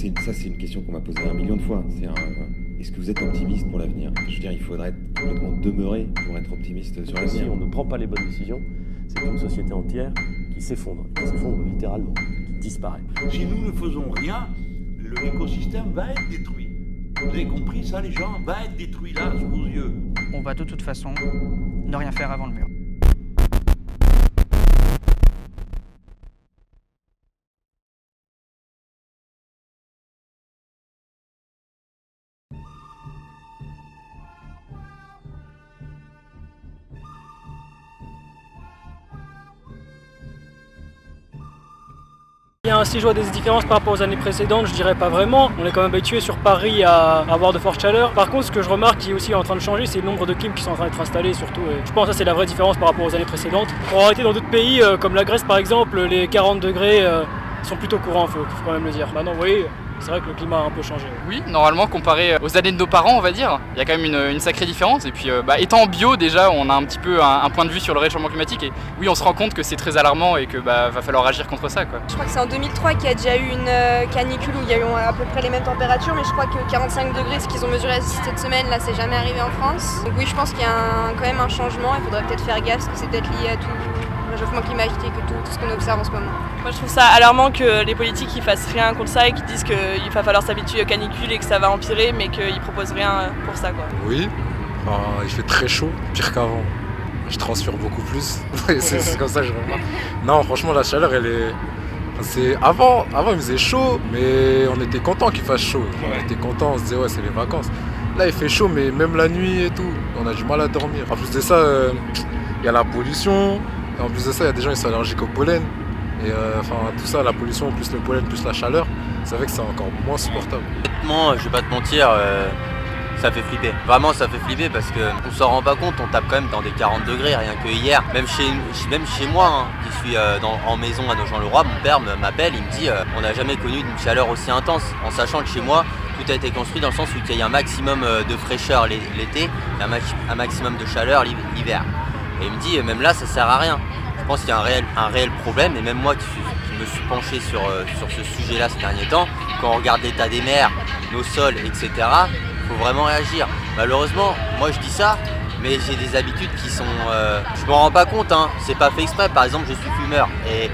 c'est une question qu'on m'a posée 1 million de fois. Est-ce que vous êtes optimiste pour l'avenir? Je veux dire, il faudrait être complètement demeuré pour être optimiste sur l'avenir. Si on ne prend pas les bonnes décisions, c'est une société entière qui s'effondre littéralement, qui disparaît. Si nous ne faisons rien, l'écosystème va être détruit. Vous avez compris ça, les gens? Va être détruit là, sous vos yeux. On va de toute façon ne rien faire avant le mur. Si je vois des différences par rapport aux années précédentes, je dirais pas vraiment. On est quand même habitué sur Paris à avoir de fortes chaleurs. Par contre, ce que je remarque qui est aussi en train de changer, c'est le nombre de clims qui sont en train d'être installés surtout. Et je pense que ça c'est la vraie différence par rapport aux années précédentes. En réalité, dans d'autres pays, comme la Grèce par exemple, les 40 degrés sont plutôt courants, faut quand même le dire. Maintenant, vous voyez, c'est vrai que le climat a un peu changé. Oui, normalement, comparé aux années de nos parents, on va dire, il y a quand même une sacrée différence. Et puis, étant en bio, déjà, on a un petit peu un point de vue sur le réchauffement climatique. Et oui, on se rend compte que c'est très alarmant et que va falloir agir contre ça, quoi. Je crois que c'est en 2003 qu'il y a déjà eu une canicule où il y a eu à peu près les mêmes températures, mais je crois que 45 degrés, ce qu'ils ont mesuré cette semaine, là, c'est jamais arrivé en France. Donc oui, je pense qu'il y a quand même un changement. Il faudrait peut-être faire gaffe, parce que c'est peut-être lié à tout le réchauffement climatique et tout ce qu'on observe en ce moment. Moi je trouve ça alarmant que les politiques ils fassent rien contre ça et qu'ils disent qu'il va falloir s'habituer aux canicules et que ça va empirer, mais qu'ils proposent rien pour ça, quoi. Oui, il fait très chaud, pire qu'avant. Je transpire beaucoup plus, c'est comme ça que je remarque. Non, franchement la chaleur Avant il faisait chaud, mais on était content qu'il fasse chaud. On était content, on se disait ouais c'est les vacances. Là il fait chaud, mais même la nuit et tout, on a du mal à dormir. En plus de ça, il y a la pollution. Et en plus de ça, il y a des gens qui sont allergiques au pollen. Et tout ça, la pollution, plus le pollen, plus la chaleur, c'est vrai que c'est encore moins supportable. Honnêtement, je vais pas te mentir, ça fait flipper. Vraiment, ça fait flipper parce qu'on s'en rend pas compte, on tape quand même dans des 40 degrés, rien que hier. Même chez moi, qui suis en maison à Nogent-le-Roi, mon père m'appelle, il me dit on n'a jamais connu une chaleur aussi intense. En sachant que chez moi, tout a été construit dans le sens où il y a un maximum de fraîcheur l'été, un maximum de chaleur l'hiver. Et il me dit, même là, ça sert à rien. Je pense qu'il y a un réel problème, et même moi qui me suis penché sur ce sujet-là ces derniers temps, quand on regarde l'état des mers, nos sols, etc., il faut vraiment réagir. Malheureusement, moi je dis ça, mais j'ai des habitudes qui sont... je m'en rends pas compte, hein. C'est pas fait exprès. Par exemple, je suis fumeur, et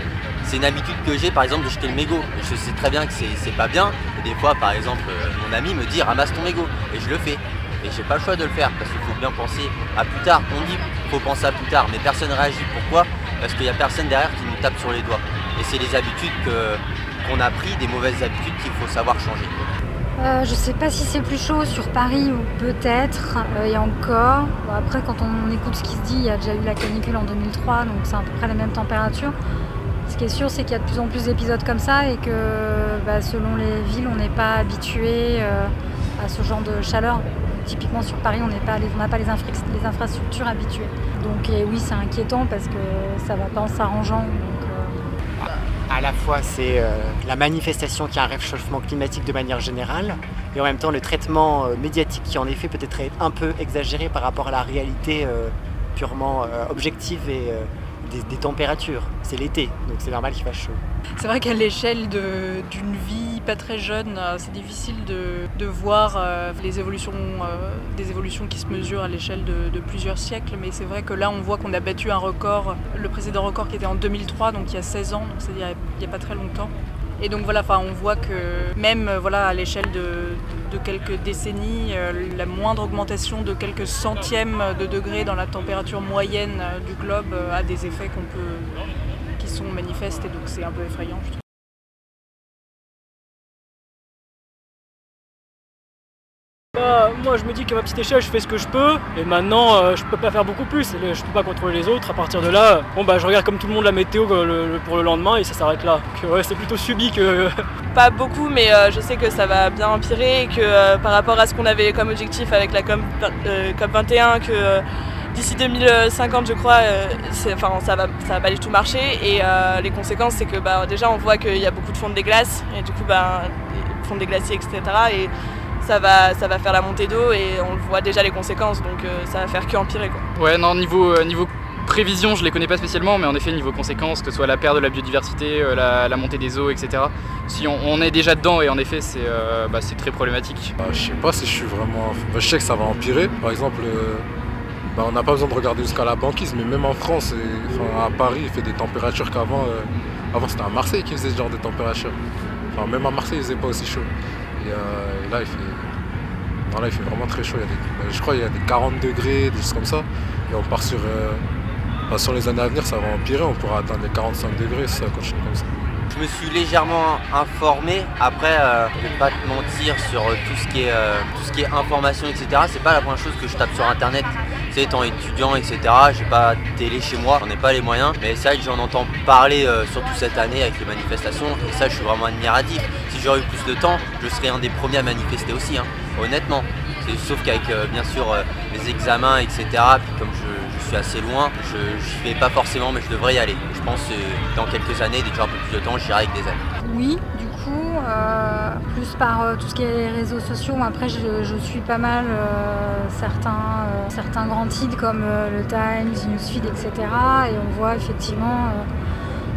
c'est une habitude que j'ai, par exemple, de jeter le mégot. Je sais très bien que c'est pas bien, et des fois, par exemple, mon ami me dit, ramasse ton mégot, et je le fais. Et j'ai pas le choix de le faire parce qu'il faut bien penser à plus tard. On dit qu'il faut penser à plus tard, mais personne ne réagit. Pourquoi? Parce qu'il n'y a personne derrière qui nous tape sur les doigts. Et c'est les habitudes qu'on a pris, des mauvaises habitudes qu'il faut savoir changer. Je sais pas si c'est plus chaud sur Paris ou peut-être, et encore. Bon, après, quand on écoute ce qui se dit, il y a déjà eu la canicule en 2003, donc c'est à peu près la même température. Ce qui est sûr, c'est qu'il y a de plus en plus d'épisodes comme ça et que selon les villes, on n'est pas habitué à ce genre de chaleur. Typiquement sur Paris, on n'a pas les infrastructures habituées. Donc oui, c'est inquiétant parce que ça ne va pas en s'arrangeant. À la fois, c'est la manifestation qu'il y a un réchauffement climatique de manière générale, et en même temps le traitement médiatique qui en effet peut être un peu exagéré par rapport à la réalité purement objective et des températures. C'est l'été, donc c'est normal qu'il fasse chaud. C'est vrai qu'à l'échelle d'une vie pas très jeune, c'est difficile de voir des évolutions qui se mesurent à l'échelle de plusieurs siècles, mais c'est vrai que là on voit qu'on a battu un record, le précédent record qui était en 2003, donc il y a 16 ans, donc c'est-à-dire il n'y a pas très longtemps. Et donc voilà, on voit que même à l'échelle de quelques décennies, la moindre augmentation de quelques centièmes de degrés dans la température moyenne du globe a des effets qui sont manifestes, et donc c'est un peu effrayant, je trouve. Moi je me dis qu'à ma petite échelle je fais ce que je peux et maintenant je peux pas faire beaucoup plus, je peux pas contrôler les autres. À partir de là, je regarde comme tout le monde la météo pour le lendemain et ça s'arrête là. Donc ouais, c'est plutôt subi que... Pas beaucoup, mais je sais que ça va bien empirer et que par rapport à ce qu'on avait comme objectif avec la COP 21, que d'ici 2050 je crois, ça va pas du tout marcher, et les conséquences c'est que déjà on voit qu'il y a beaucoup de fonte des glaces et du coup fonte des glaciers, etc. Et ça va faire la montée d'eau et on le voit déjà les conséquences, donc ça va faire qu'empirer, quoi. Ouais, non, niveau prévisions, je les connais pas spécialement, mais en effet, niveau conséquences, que ce soit la perte de la biodiversité, la montée des eaux, etc. Si on est déjà dedans, et en effet, c'est très problématique. Je sais pas si je suis vraiment... je sais que ça va empirer. Par exemple, on n'a pas besoin de regarder jusqu'à la banquise, mais même en France, à Paris, il fait des températures qu'avant... Avant, c'était à Marseille qui faisait ce genre de température. Même à Marseille, il faisait pas aussi chaud. Et là, il fait vraiment très chaud. Je crois qu'il y a des 40 degrés, des choses comme ça. Et on part sur les années à venir, ça va empirer. On pourra atteindre les 45 degrés si ça continue comme ça. Je me suis légèrement informé. Après, je vais pas te mentir sur tout ce qui est information, etc. C'est pas la première chose que je tape sur internet. Tu sais, étant étudiant, etc. J'ai pas de télé chez moi, j'en ai pas les moyens. Mais c'est vrai que j'en entends parler surtout cette année avec les manifestations. Et ça, je suis vraiment admiratif. Si j'aurais eu plus de temps, je serais un des premiers à manifester aussi, hein, honnêtement. Sauf qu'avec bien sûr les examens, etc. Puis comme je suis assez loin, je vais pas forcément, mais je devrais y aller. Je pense que dans quelques années, déjà un peu plus de temps, j'irai avec des amis. Oui, du coup, plus par tout ce qui est les réseaux sociaux. Après, je suis pas mal certains grands titres comme le Times, Newsfeed, etc. Et on voit effectivement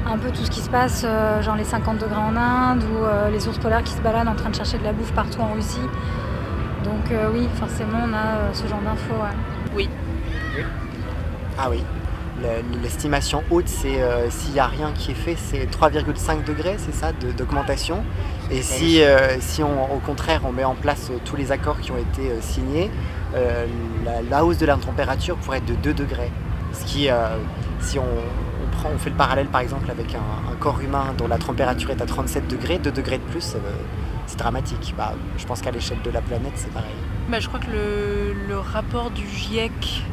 un peu tout ce qui se passe, genre les 50 degrés en Inde ou les ours polaires qui se baladent en train de chercher de la bouffe partout en Russie. Donc oui, forcément, on a ce genre d'infos. Ouais. Oui. Ah oui. L'estimation haute, c'est s'il n'y a rien qui est fait, c'est 3,5 degrés, c'est ça, d'augmentation. Et si au contraire, on met en place tous les accords qui ont été signés, la hausse de la température pourrait être de 2 degrés. Ce qui, si on fait le parallèle par exemple avec un corps humain dont la température est à 37 degrés, 2 degrés de plus, c'est dramatique. Je pense qu'à l'échelle de la planète, c'est pareil. Je crois que le rapport du GIEC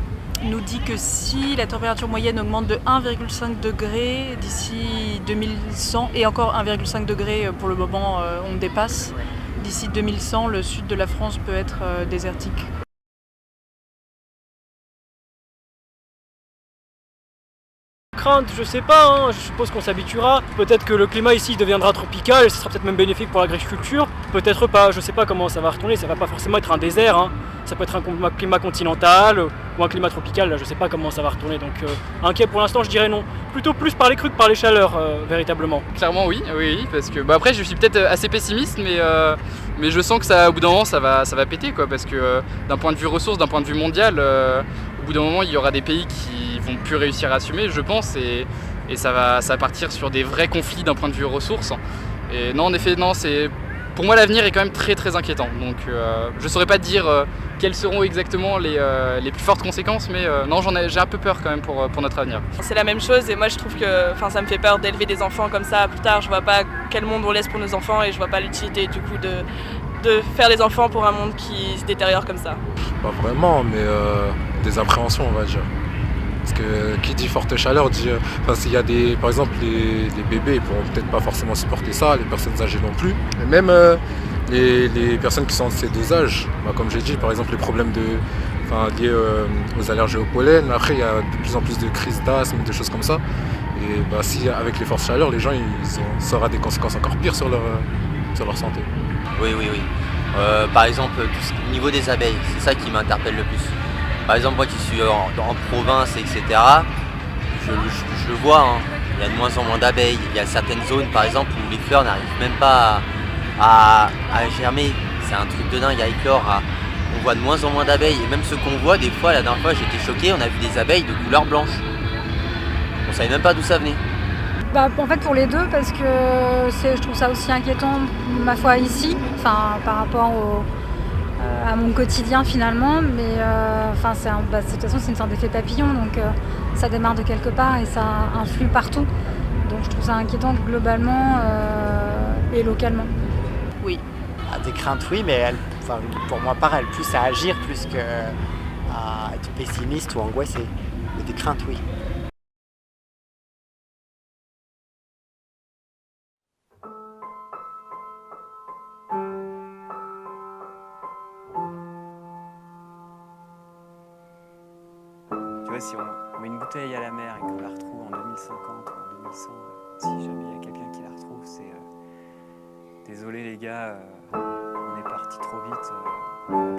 nous dit que si la température moyenne augmente de 1,5 degré d'ici 2100, et encore 1,5 degré pour le moment on dépasse, d'ici 2100 le sud de la France peut être désertique. Crainte, je sais pas, hein. Je suppose qu'on s'habituera. Peut-être que le climat ici deviendra tropical et ce sera peut-être même bénéfique pour l'agriculture. Peut-être pas, je sais pas comment ça va retourner, ça va pas forcément être un désert, hein. Ça peut être un climat continental ou un climat tropical, là, je sais pas comment ça va retourner. Donc inquiet pour l'instant, je dirais non. Plutôt plus par les crues que par les chaleurs, véritablement. Clairement oui, parce que après je suis peut-être assez pessimiste, mais je sens que ça, au bout d'un moment ça va péter, quoi, parce que d'un point de vue ressources, d'un point de vue mondial, au bout d'un moment il y aura des pays qui vont plus réussir à assumer, je pense, et ça va partir sur des vrais conflits d'un point de vue ressources. Et non, en effet, non, pour moi l'avenir est quand même très très inquiétant. Donc je saurais pas te dire quelles seront exactement les plus fortes conséquences, mais non, j'ai un peu peur quand même pour notre avenir. C'est la même chose et moi je trouve que ça me fait peur d'élever des enfants comme ça plus tard. Je vois pas quel monde on laisse pour nos enfants et je vois pas l'utilité du coup de faire des enfants pour un monde qui se détériore comme ça. Pas vraiment, mais des appréhensions, on va dire. Parce que qui dit forte chaleur dit... s'il y a par exemple les bébés, ils pourront peut-être pas forcément supporter ça, les personnes âgées non plus. Et même les personnes qui sont de ces deux âges, comme j'ai dit, par exemple les problèmes liés aux allergies au pollen. Après, il y a de plus en plus de crises d'asthme, des choses comme ça. Et si avec les fortes chaleurs, les gens, ça aura des conséquences encore pires sur leur santé. Oui. Par exemple, au niveau des abeilles, c'est ça qui m'interpelle le plus. Par exemple, moi qui suis en province, etc., je le vois, hein. Il y a de moins en moins d'abeilles. Il y a certaines zones, par exemple, où les fleurs n'arrivent même pas à germer. C'est un truc de dingue à éclore. On voit de moins en moins d'abeilles. Et même ce qu'on voit, des fois, la dernière fois, j'étais choqué, on a vu des abeilles de couleur blanche. On savait même pas d'où ça venait. En fait pour les deux, parce que je trouve ça aussi inquiétant, ma foi, ici, par rapport à mon quotidien finalement, mais de toute façon c'est une sorte d'effet papillon, donc ça démarre de quelque part et ça influe partout. Donc je trouve ça inquiétant globalement et localement. Oui. Des craintes, oui, mais pour moi pareil, plus à agir plus qu'à être pessimiste ou angoissé. Mais des craintes, oui. Si on met une bouteille à la mer et qu'on la retrouve en 2050 ou en 2100, si jamais il y a quelqu'un qui la retrouve, c'est désolé les gars, on est parti trop vite, on